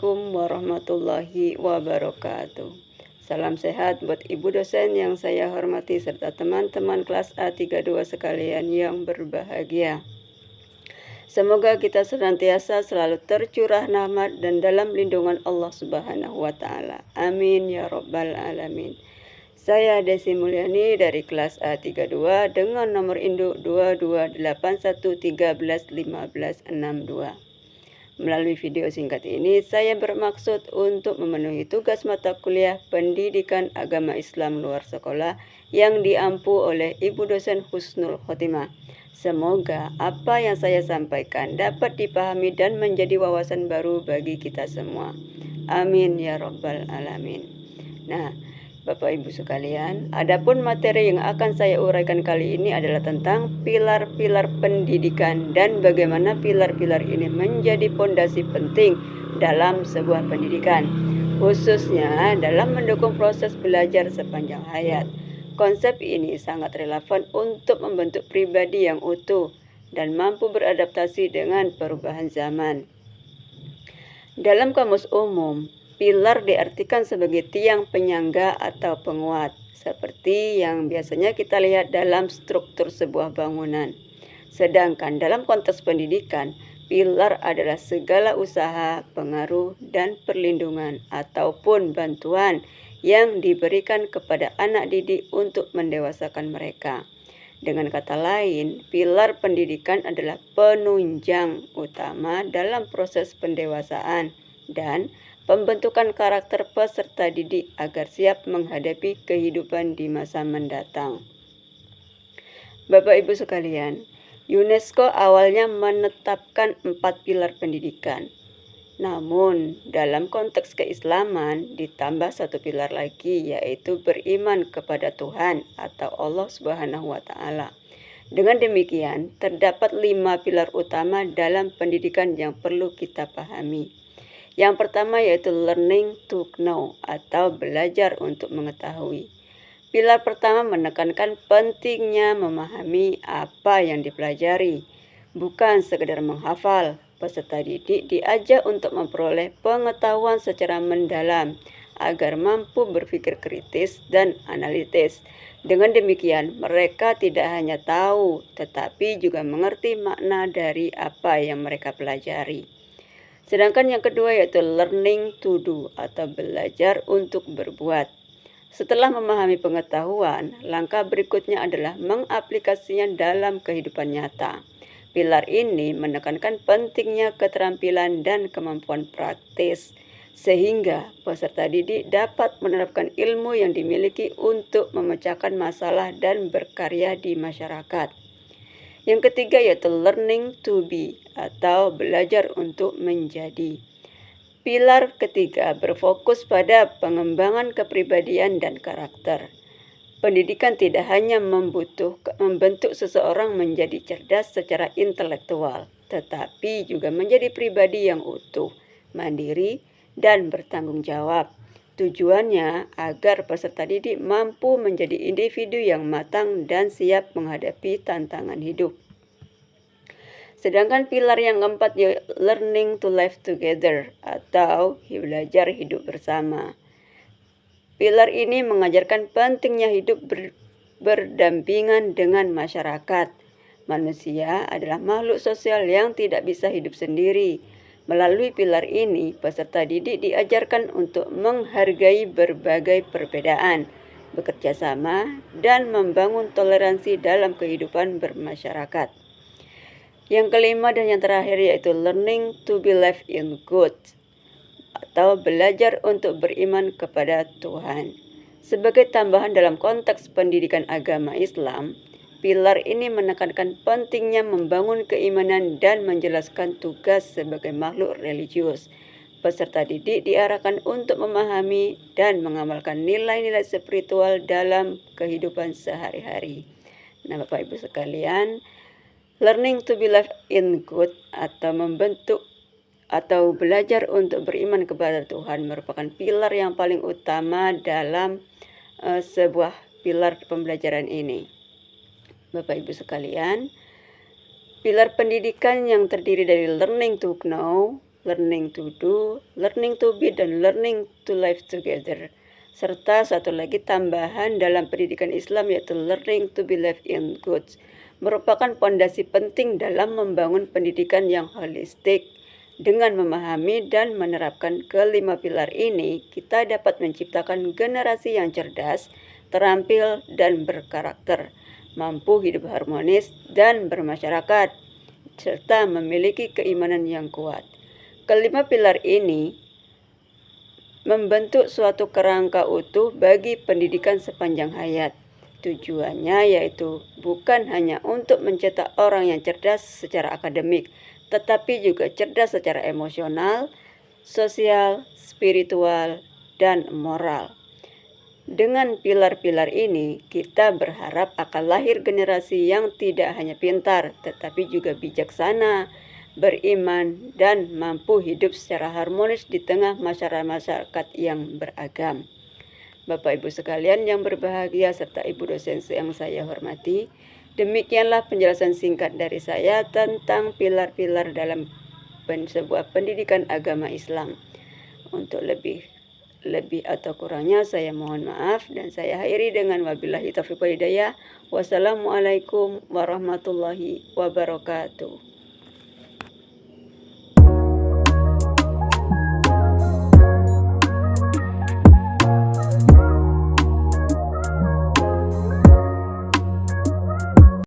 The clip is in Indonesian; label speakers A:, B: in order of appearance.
A: Assalamualaikum warahmatullahi wabarakatuh. Salam sehat buat Ibu dosen yang saya hormati serta teman-teman kelas A32 sekalian yang berbahagia. Semoga kita senantiasa selalu tercurah rahmat dan dalam lindungan Allah Subhanahu wa taala. Amin ya rabbal alamin. Saya Desi Mulyani dari kelas A32 dengan nomor induk 2281131562. Melalui video singkat ini, saya bermaksud untuk memenuhi tugas mata kuliah Pendidikan Agama Islam luar sekolah yang diampu oleh Ibu dosen Husnul Khotimah. Semoga apa yang saya sampaikan dapat dipahami dan menjadi wawasan baru bagi kita semua. Amin ya rabbal alamin. Nah, Bapak Ibu sekalian, adapun materi yang akan saya uraikan kali ini adalah tentang pilar-pilar pendidikan dan bagaimana pilar-pilar ini menjadi fondasi penting dalam sebuah pendidikan, khususnya dalam mendukung proses belajar sepanjang hayat. Konsep ini sangat relevan untuk membentuk pribadi yang utuh dan mampu beradaptasi dengan perubahan zaman. Dalam kamus umum, pilar diartikan sebagai tiang penyangga atau penguat, seperti yang biasanya kita lihat dalam struktur sebuah bangunan. Sedangkan dalam konteks pendidikan, pilar adalah segala usaha, pengaruh, dan perlindungan ataupun bantuan yang diberikan kepada anak didik untuk mendewasakan mereka. Dengan kata lain, pilar pendidikan adalah penunjang utama dalam proses pendewasaan dan pembentukan karakter peserta didik agar siap menghadapi kehidupan di masa mendatang. Bapak Ibu sekalian, UNESCO awalnya menetapkan 4 pilar pendidikan. Namun, dalam konteks keislaman ditambah 1 pilar lagi, yaitu beriman kepada Tuhan atau Allah Subhanahu wa taala. Dengan demikian, terdapat 5 pilar utama dalam pendidikan yang perlu kita pahami. Yang pertama yaitu learning to know atau belajar untuk mengetahui. Pilar pertama menekankan pentingnya memahami apa yang dipelajari, bukan sekedar menghafal. Peserta didik diajak untuk memperoleh pengetahuan secara mendalam agar mampu berpikir kritis dan analitis. Dengan demikian, mereka tidak hanya tahu, tetapi juga mengerti makna dari apa yang mereka pelajari. Sedangkan yang kedua yaitu learning to do atau belajar untuk berbuat. Setelah memahami pengetahuan, langkah berikutnya adalah mengaplikasinya dalam kehidupan nyata. Pilar ini menekankan pentingnya keterampilan dan kemampuan praktis, sehingga peserta didik dapat menerapkan ilmu yang dimiliki untuk memecahkan masalah dan berkarya di masyarakat. Yang ketiga yaitu learning to be atau belajar untuk menjadi. Pilar ketiga berfokus pada pengembangan kepribadian dan karakter. Pendidikan tidak hanya membentuk seseorang menjadi cerdas secara intelektual, tetapi juga menjadi pribadi yang utuh, mandiri, dan bertanggung jawab. Tujuannya agar peserta didik mampu menjadi individu yang matang dan siap menghadapi tantangan hidup. Sedangkan pilar yang keempat yaitu learning to live together atau belajar hidup bersama. Pilar ini mengajarkan pentingnya hidup berdampingan dengan masyarakat. Manusia adalah makhluk sosial yang tidak bisa hidup sendiri. Melalui pilar ini, peserta didik diajarkan untuk menghargai berbagai perbedaan, bekerja sama, dan membangun toleransi dalam kehidupan bermasyarakat. Yang kelima dan yang terakhir yaitu learning to believe in God atau belajar untuk beriman kepada Tuhan. Sebagai tambahan dalam konteks pendidikan agama Islam, pilar ini menekankan pentingnya membangun keimanan dan menjelaskan tugas sebagai makhluk religius. Peserta didik diarahkan untuk memahami dan mengamalkan nilai-nilai spiritual dalam kehidupan sehari-hari. Nah, Bapak Ibu sekalian, learning to believe in God atau belajar untuk beriman kepada Tuhan merupakan pilar yang paling utama dalam sebuah pilar pembelajaran ini. Bapak Ibu sekalian, pilar pendidikan yang terdiri dari learning to know, learning to do, learning to be, dan learning to live together. Serta satu lagi tambahan dalam pendidikan Islam yaitu learning to believe in God. Merupakan pondasi penting dalam membangun pendidikan yang holistik. Dengan memahami dan menerapkan kelima pilar ini, kita dapat menciptakan generasi yang cerdas, terampil, dan berkarakter, mampu hidup harmonis dan bermasyarakat, serta memiliki keimanan yang kuat. Kelima pilar ini membentuk suatu kerangka utuh bagi pendidikan sepanjang hayat. Tujuannya yaitu bukan hanya untuk mencetak orang yang cerdas secara akademik, tetapi juga cerdas secara emosional, sosial, spiritual, dan moral. Dengan pilar-pilar ini, kita berharap akan lahir generasi yang tidak hanya pintar, tetapi juga bijaksana, beriman, dan mampu hidup secara harmonis di tengah masyarakat yang beragam. Bapak Ibu sekalian yang berbahagia serta Ibu dosen yang saya hormati, demikianlah penjelasan singkat dari saya tentang pilar-pilar dalam sebuah pendidikan agama Islam. Untuk lebih atau kurangnya saya mohon maaf dan saya akhiri dengan wabillahi taufiq wal hidayah. Wassalamualaikum warahmatullahi wabarakatuh.